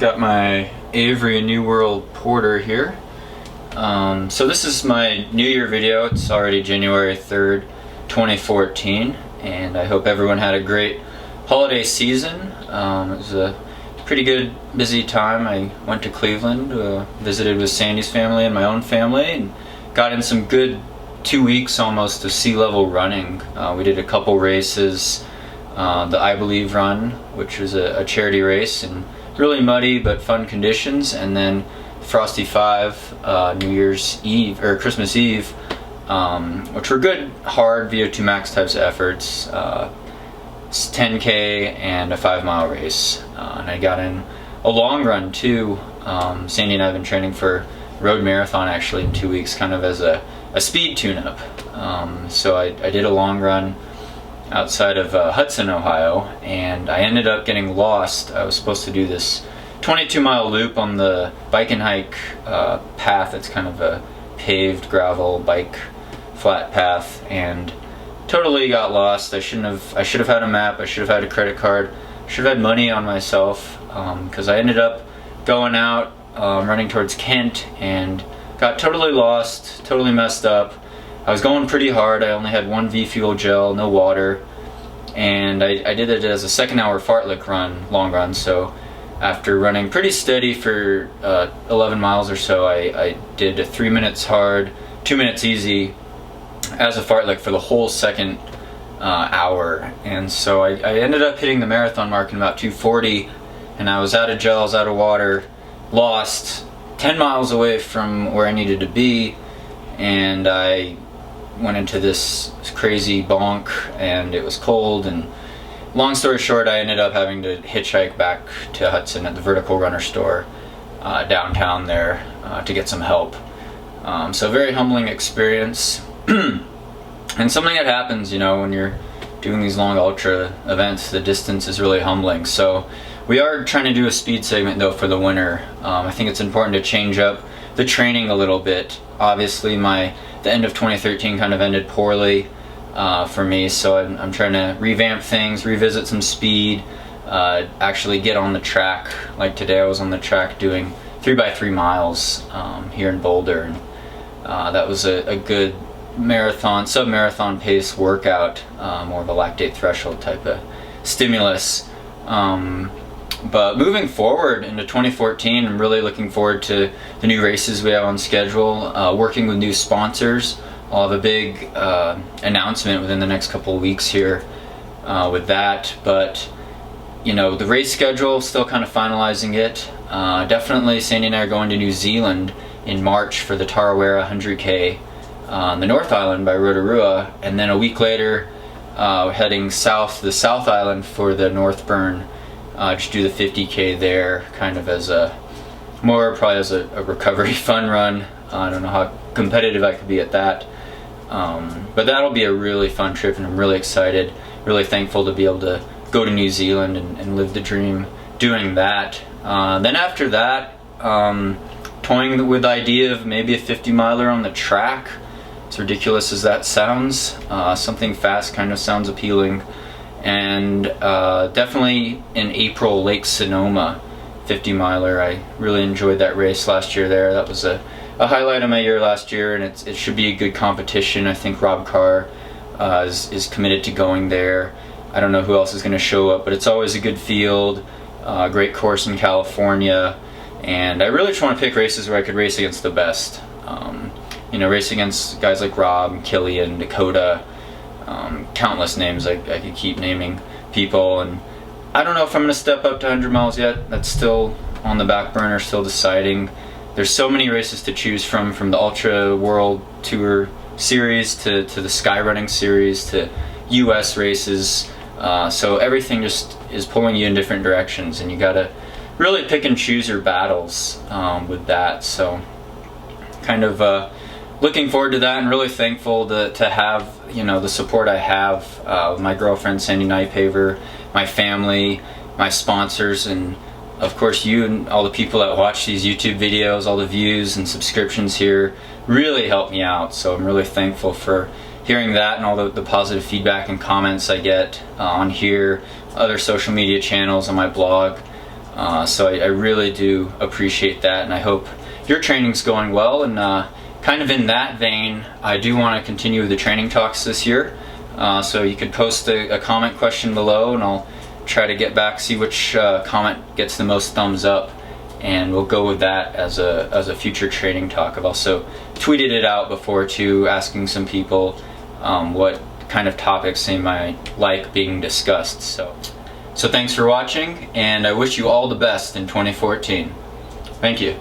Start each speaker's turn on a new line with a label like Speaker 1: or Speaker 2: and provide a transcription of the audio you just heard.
Speaker 1: Got my Avery New World Porter here. So this is my New Year video. It's already January 3rd, 2014, and I hope everyone had a great holiday season. It was a pretty good, busy time. I went to Cleveland, visited with Sandy's family and my own family, and got in some good 2 weeks almost of sea level running. We did a couple races, the I Believe run, which was a charity race and really muddy but fun conditions, and then Frosty 5 New Year's Eve or Christmas Eve, which were good, hard VO2 max types of efforts, 10K and a 5-mile race. And I got in a long run too. Sandy and I have been training for road marathon actually in 2 weeks, kind of as a speed tune-up. So I did a long run outside of Hudson, Ohio, and I ended up getting lost. I was supposed to do this 22-mile loop on the bike and hike path. It's kind of a paved gravel bike flat path, and totally got lost. I should have had a map. I should have had a credit card. I should have had money on myself, because I ended up going out running towards Kent and got totally lost, totally messed up. I was going pretty hard. I only had 1 V fuel gel, no water, and I did it as a second hour fartlek run, long run. So after running pretty steady for 11 miles or so, I did a 3 minutes hard, 2 minutes easy as a fartlek for the whole second hour. And so I ended up hitting the marathon mark in about 2:40, and I was out of gel, I was out of water, lost 10 miles away from where I needed to be, and I went into this crazy bonk, and it was cold, and long story short, I ended up having to hitchhike back to Hudson at the Vertical Runner store downtown there to get some help. So very humbling experience. And something that happens, you know, when you're doing these long ultra events, the distance is really humbling. So we are trying to do a speed segment though for the winter. I think it's important to change up the training a little bit. Obviously the end of 2013 kind of ended poorly for me, so I'm trying to revamp things, revisit some speed, actually get on the track. Like today I was on the track doing 3x3 miles here in Boulder, and that was a good marathon, sub-marathon pace workout, more of a lactate threshold type of stimulus. But moving forward into 2014, I'm really looking forward to the new races we have on schedule, working with new sponsors. I'll have a big announcement within the next couple of weeks here with that, but you know, the race schedule, still kind of finalizing it. Definitely Sandy and I are going to New Zealand in March for the Tarawera 100K on the North Island by Rotorua, and then a week later heading south to the South Island for the North Burn. Just do the 50K there, kind of as probably as a recovery fun run. I don't know how competitive I could be at that, but that'll be a really fun trip, and I'm really excited, really thankful to be able to go to New Zealand and live the dream doing that. Then after that, toying with the idea of maybe a 50-miler on the track. As ridiculous as that sounds, something fast kind of sounds appealing. And definitely in April, Lake Sonoma 50-miler. I really enjoyed that race last year there. That was a highlight of my year last year, and it should be a good competition. I think Rob Carr is committed to going there. I don't know who else is going to show up, but it's always a good field, great course in California, and I really just want to pick races where I could race against the best. You know, race against guys like Rob, Killian, Dakota, countless names. I could keep naming people, and I don't know if I'm going to step up to 100 miles yet. That's still on the back burner, still deciding. There's so many races to choose from the Ultra World Tour Series to the Skyrunning Series to US races. So everything just is pulling you in different directions, and you got to really pick and choose your battles with that. So kind of looking forward to that, and really thankful to have, you know, the support I have with my girlfriend Sandy Nightpaver, my family, my sponsors, and of course you and all the people that watch these YouTube videos. All the views and subscriptions here really help me out, so I'm really thankful for hearing that and all the positive feedback and comments I get on here, other social media channels, on my blog. So I really do appreciate that, and I hope your training's going well. And kind of in that vein, I do want to continue with the training talks this year. So you could post a comment question below, and I'll try to get back, see which comment gets the most thumbs up, and we'll go with that as a future training talk. I've also tweeted it out before too, asking some people what kind of topics they might like being discussed. So thanks for watching, and I wish you all the best in 2014. Thank you.